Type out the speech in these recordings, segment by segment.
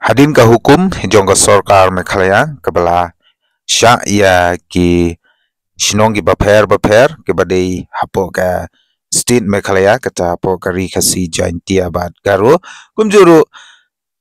Hadin ka hukum jong ka sarkar Meghalaya kabala sya ya ki shinong ki baper ke badai hapo ka state Meghalaya kata hapo kari kasi jainti abad garo kumjuru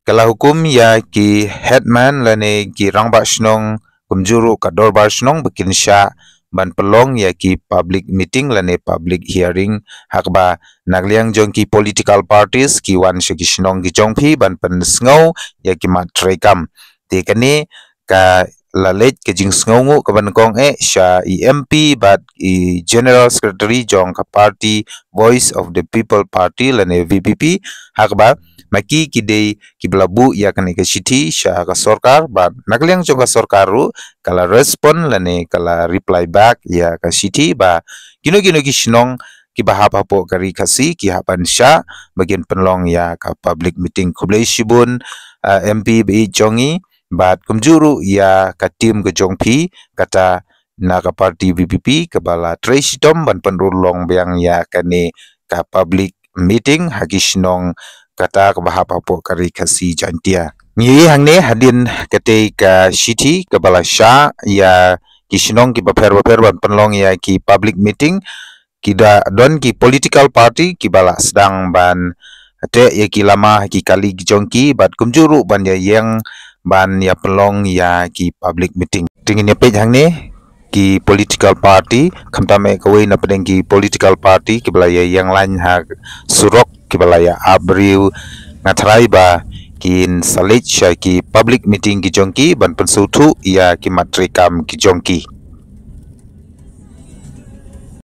kala hukum ya ki headman lane ki rangba shinong kumjuru ka dorbar shinong bikin sya ban pelong ya ki public meeting lane public hearing hakba nagliang jong ki political parties ki wan shi ki shinong ki jongpi ban pen sngo ya ki mat trekam te kani ka lalet ke jing sngongu ka ban kong sha MP but general secretary jong ka party voice of the people party lane VPP hakba maki kidei kiblabu ya kani ke city sha ka sarkar ba nagliang jong ka sarkaru kala respond lane kala reply back ya ka city ba gino ki shinong ki bahap hapo kari kasi ki hapan sya bagian penlong ya ka public meeting kublai shibun MP bi jongi bat kumjuru ya ka tim ke jongpi kata na ka party VPP kebala trace tom ban penrulong biang ya kani ka public meeting hagi shinong kata bahap hapo kari kasi jantia ni hangne hadin kate ka city kebala sya ya ki shinong ki baper ban penlong ya ki public meeting kida don ki political party ki bala sedang ban te ya ki lama ki kali jongki bat kumjuru ban ya yang ban ya pelong ya ki public meeting tingin ya page hangne ki political party kamtame kawai na pedeng ki political party ki bala ya yang lain ha surok ki bala ya abriu ngatrai ba kin salit sya ki public meeting ki jongki ban pensutu ya ki matrikam ki jongki